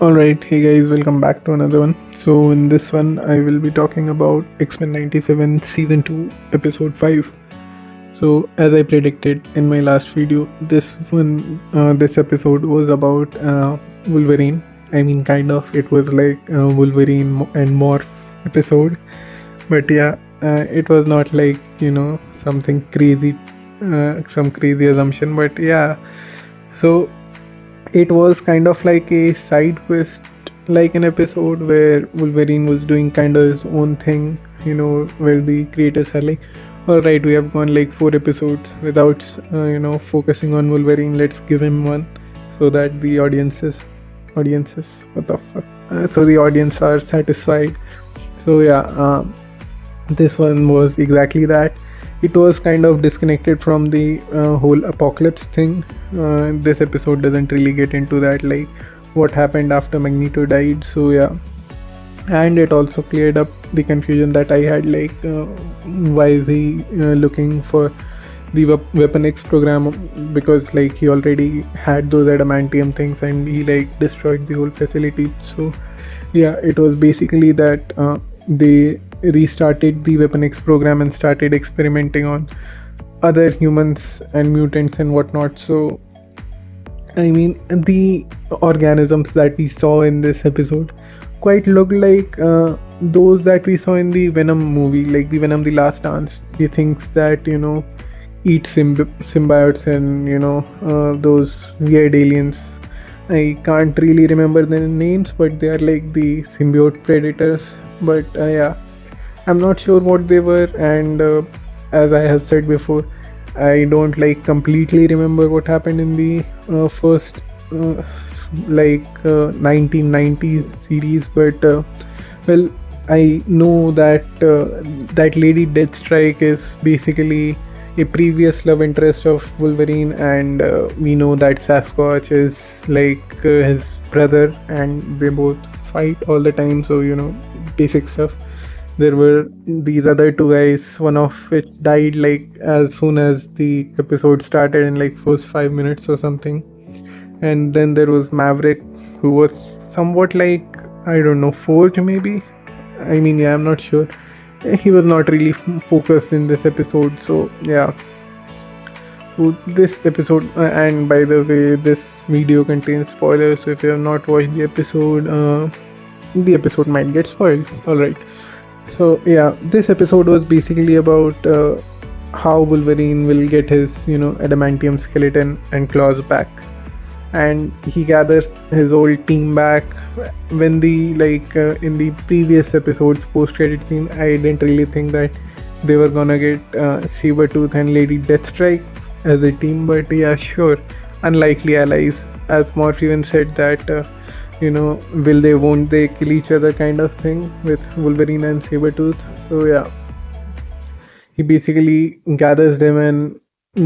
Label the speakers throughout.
Speaker 1: Alright, hey guys, welcome back to another one. So, in this one, I will be talking about X Men 97 Season 2, Episode 5. So, as I predicted in my last video, this episode was about Wolverine. I mean, kind of, it was like Wolverine and Morph episode. But yeah, it was not like, something crazy, some crazy assumption. But yeah, so it was kind of like a side quest, like an episode where Wolverine was doing kind of his own thing, where the creators are like, all right, we have gone like 4 episodes without focusing on Wolverine, let's give him one so that the audiences what the fuck so the audience are satisfied. So yeah, this one was exactly that. It was kind of disconnected from the whole apocalypse thing. This episode doesn't really get into that, like what happened after Magneto died. So yeah, and it also cleared up the confusion that I had, like why is he looking for the Weapon X program, because like he already had those adamantium things and he like destroyed the whole facility. So yeah, it was basically that they restarted the Weapon X program and started experimenting on other humans and mutants and whatnot. So I mean, the organisms that we saw in this episode quite look like those that we saw in the Venom movie, like the Venom: The Last Dance. The things that eat symbiotes and those weird aliens. I can't really remember their names, but they are like the symbiote predators. But yeah, I'm not sure what they were, and as I have said before, I don't like completely remember what happened in the first 1990s series, but well, I know that that Lady Deathstrike is basically a previous love interest of Wolverine, and we know that Sasquatch is like his brother, and they both fight all the time. So basic stuff. There were these other two guys, one of which died like as soon as the episode started in like first 5 minutes or something. And then there was Maverick, who was somewhat like, I don't know, Forge maybe. I mean, yeah, I'm not sure. He was not really focused in this episode. So yeah, so this episode, and by the way, this video contains spoilers, so if you have not watched the episode might get spoiled. Alright, so yeah, this episode was basically about how Wolverine will get his adamantium skeleton and claws back, and he gathers his old team back. When the in the previous episodes post-credit scene, I didn't really think that they were gonna get Sabretooth and Lady Deathstrike as a team, but yeah, sure, unlikely allies, as Morph even said that will they, won't they kill each other kind of thing with Wolverine and Sabretooth. So yeah, he basically gathers them and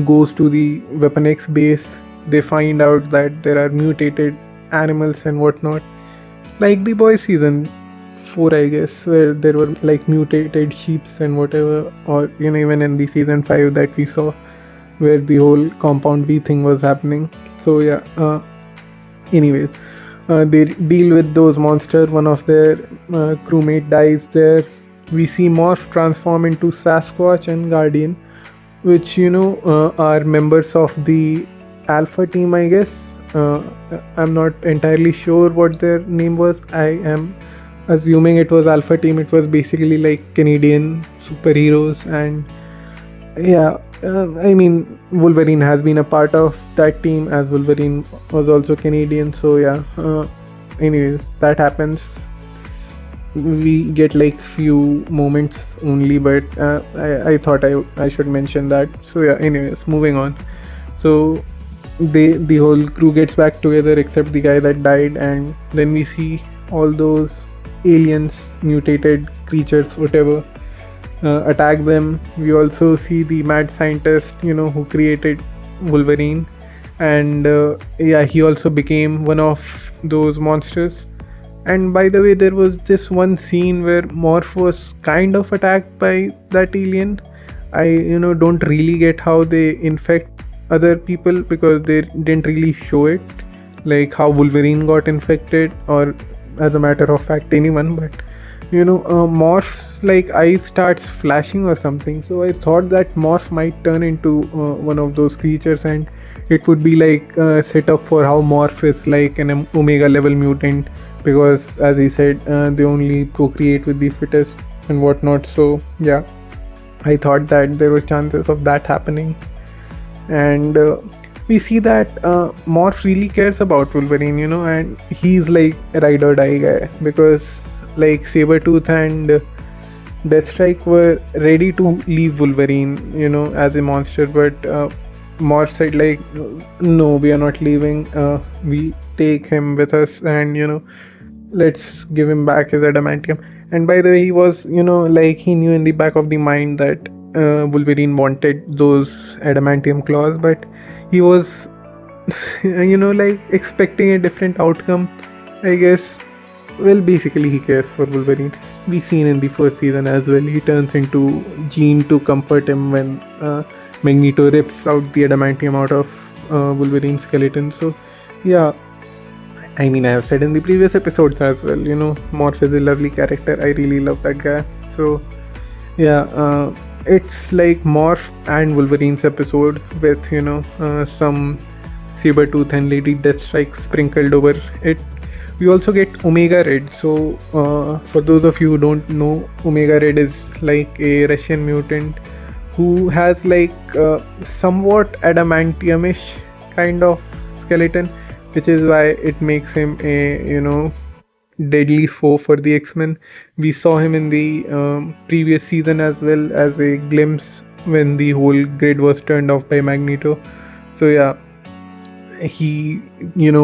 Speaker 1: goes to the Weapon X base. They find out that there are mutated animals and whatnot, like the Boys season 4, I guess, where there were like mutated sheeps and whatever, or even in the season 5 that we saw, where the whole Compound V thing was happening. So yeah, anyways, they deal with those monsters. One of their crewmate dies there. We see Morph transform into Sasquatch and Guardian, which are members of the Alpha team, I guess. I'm not entirely sure what their name was. I am assuming it was Alpha team. It was basically like Canadian superheroes, and yeah, I mean, Wolverine has been a part of that team, as Wolverine was also Canadian. So yeah, anyways, that happens. We get like few moments only, but I thought I should mention that. So yeah, anyways, moving on. So the whole crew gets back together except the guy that died, and then we see all those aliens, mutated creatures, whatever, attack them. We also see the mad scientist who created Wolverine, and yeah, he also became one of those monsters. And by the way, there was this one scene where Morph was kind of attacked by that alien. I don't really get how they infect other people, because they didn't really show it. like how Wolverine got infected, or as a matter of fact anyone, but Morph's like eyes starts flashing or something. So I thought that Morph might turn into one of those creatures, and it would be like set up for how Morph is like an Omega level mutant, because as he said, they only procreate with the fittest and whatnot. So yeah, I thought that there were chances of that happening. And we see that Morph really cares about Wolverine, and he's like a ride or die guy, because like Sabretooth and Deathstrike were ready to leave Wolverine, as a monster, but Morph said like, no, we are not leaving. We take him with us, and let's give him back his adamantium. And by the way, he was, like he knew in the back of the mind that Wolverine wanted those adamantium claws, but he was, like expecting a different outcome, I guess. Well, basically, he cares for Wolverine. We seen in the first season as well. He turns into Jean to comfort him when Magneto rips out the adamantium out of Wolverine's skeleton. So, yeah, I mean, I have said in the previous episodes as well, Morph is a lovely character. I really love that guy. So, yeah, it's like Morph and Wolverine's episode with, some Sabretooth and Lady Deathstrike sprinkled over it. We also get Omega Red. So, for those of you who don't know, Omega Red is like a Russian mutant who has like somewhat adamantium-ish kind of skeleton, which is why it makes him a deadly foe for the X-Men. We saw him in the previous season as well as a glimpse when the whole grid was turned off by Magneto. So yeah, he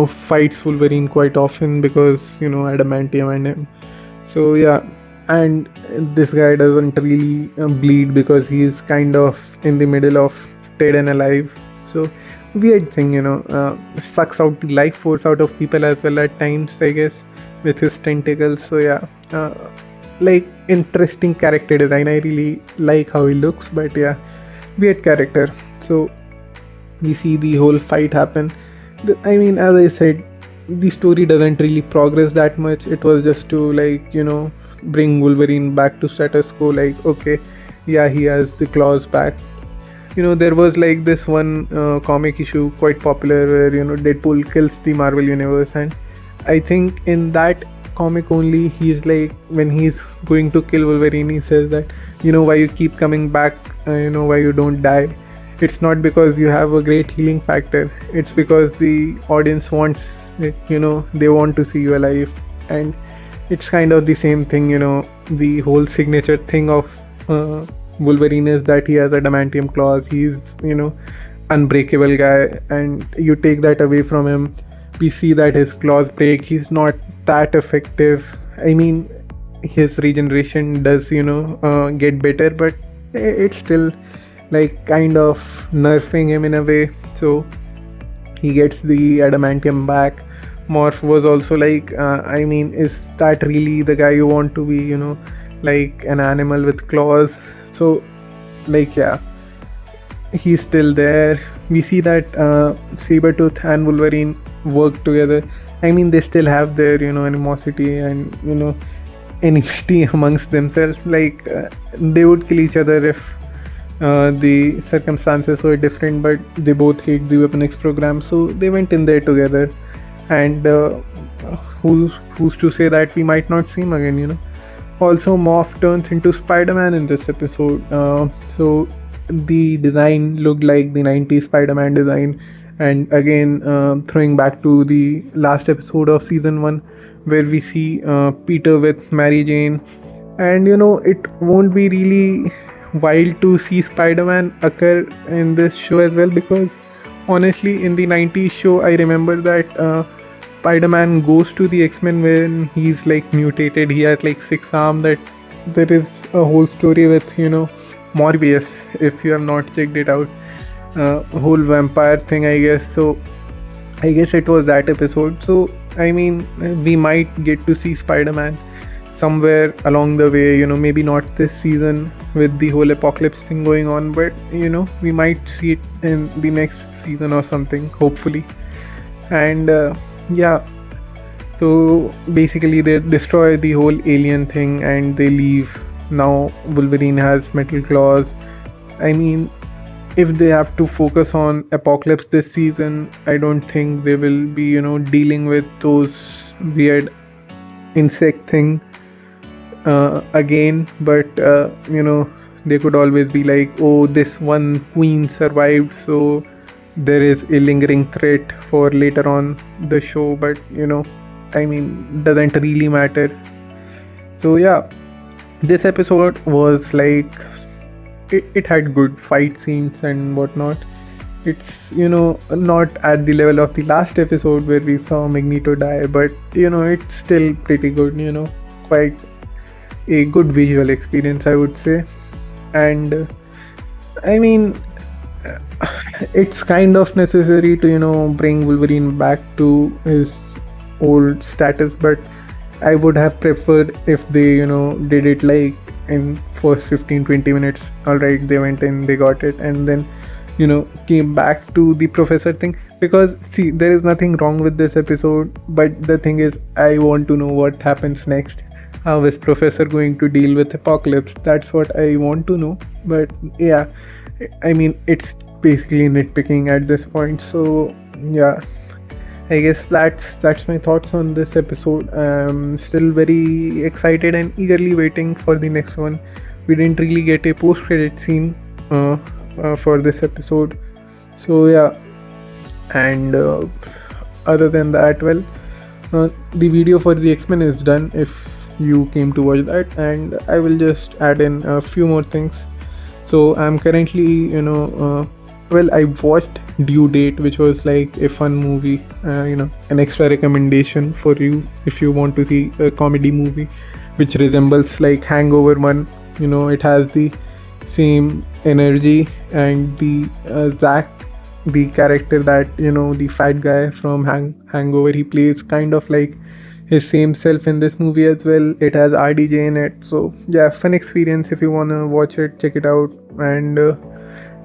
Speaker 1: fights Wolverine quite often because adamantium and him. So yeah, and this guy doesn't really bleed because he's kind of in the middle of dead and alive. So weird thing, sucks out the life force out of people as well at times, I guess, with his tentacles. So yeah, like interesting character design. I really like how he looks, but yeah, weird character. So we see the whole fight happen. I mean, as I said, the story doesn't really progress that much. It was just to like bring Wolverine back to status quo, like okay, yeah, he has the claws back. There was like this one comic issue quite popular where Deadpool kills the Marvel universe, and I think in that comic only he's like, when he's going to kill Wolverine, he says that why you keep coming back, why you don't die. It's not because you have a great healing factor, it's because the audience wants it, they want to see you alive. And it's kind of the same thing, the whole signature thing of Wolverine is that he has adamantium claws. He's unbreakable guy, and you take that away from him, we see that his claws break. He's not that effective. I mean, his regeneration does get better, but it's still like kind of nerfing him in a way. So he gets the adamantium back. Morph was also like, I mean, is that really the guy you want to be, like an animal with claws? So like yeah, he's still there. We see that Sabretooth and Wolverine work together. I mean, they still have their animosity and enmity amongst themselves. Like they would kill each other if the circumstances were different, but they both hate the Weapon X program, so they went in there together. And who's to say that we might not see him again? Also, Morph turns into Spider-Man in this episode. So the design looked like the 90s Spider-Man design, and again throwing back to the last episode of season 1 where we see Peter with Mary Jane. And it won't be really wild to see Spider-Man occur in this show as well, because honestly in the 90s show I remember that Spider-Man goes to the X-Men when he's like mutated. He has like 6 arms. That there is a whole story with Morbius, if you have not checked it out, whole vampire thing, I guess. So I guess it was that episode. So I mean, we might get to see Spider-Man somewhere along the way, maybe not this season with the whole apocalypse thing going on, but we might see it in the next season or something, hopefully. And yeah, so basically they destroy the whole alien thing and they leave. Now Wolverine has metal claws. I mean, if they have to focus on Apocalypse this season, I don't think they will be, dealing with those weird insect thing again. But they could always be like, oh, this one queen survived, so there is a lingering threat for later on the show. But I mean, doesn't really matter. So yeah, this episode was like, it had good fight scenes and whatnot. It's not at the level of the last episode where we saw Magneto die, but it's still pretty good. Quite a good visual experience, I would say. And I mean, it's kind of necessary to bring Wolverine back to his old status, but I would have preferred if they did it like in first 15-20 minutes. All right, they went in, they got it, and then came back to the professor thing. Because see, there is nothing wrong with this episode, but the thing is, I want to know what happens next. How is Professor going to deal with Apocalypse? That's what I want to know. But yeah, I mean, it's basically nitpicking at this point. So yeah, I guess that's my thoughts on this episode. I'm still very excited and eagerly waiting for the next one. We didn't really get a post-credit scene for this episode, so yeah. And other than that, well, the video for the X-Men is done if you came to watch that, and I will just add in a few more things. So I'm currently well, I watched Due Date, which was like a fun movie, an extra recommendation for you if you want to see a comedy movie which resembles like Hangover 1. It has the same energy, and the Zach, the character that the fat guy from Hangover, he plays kind of like his same self in this movie as well. It has RDJ in it, so yeah, fun experience. If you wanna watch it, check it out. And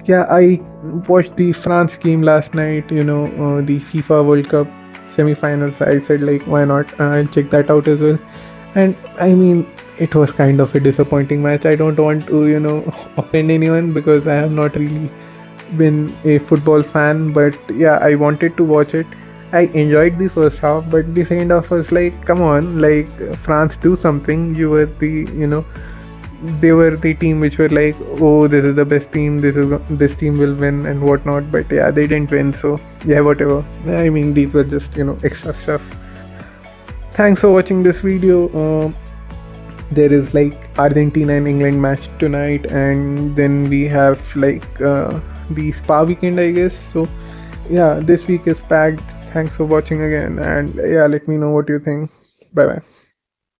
Speaker 1: yeah, I watched the France game last night, the FIFA World Cup semi-finals. I said like, why not, I'll check that out as well. And I mean, it was kind of a disappointing match. I don't want to offend anyone, because I have not really been a football fan, but yeah, I wanted to watch it. I enjoyed the first half, but the second half was like, come on, like, France, do something. You were the they were the team which were like, oh, this is the best team, this team will win and whatnot. But yeah, they didn't win, so yeah, whatever. I mean, these were just extra stuff. Thanks for watching this video. There is like Argentina and England match tonight, and then we have like the Spa weekend, I guess. So yeah, this week is packed. Thanks for watching again, and yeah, let me know what you think. Bye bye.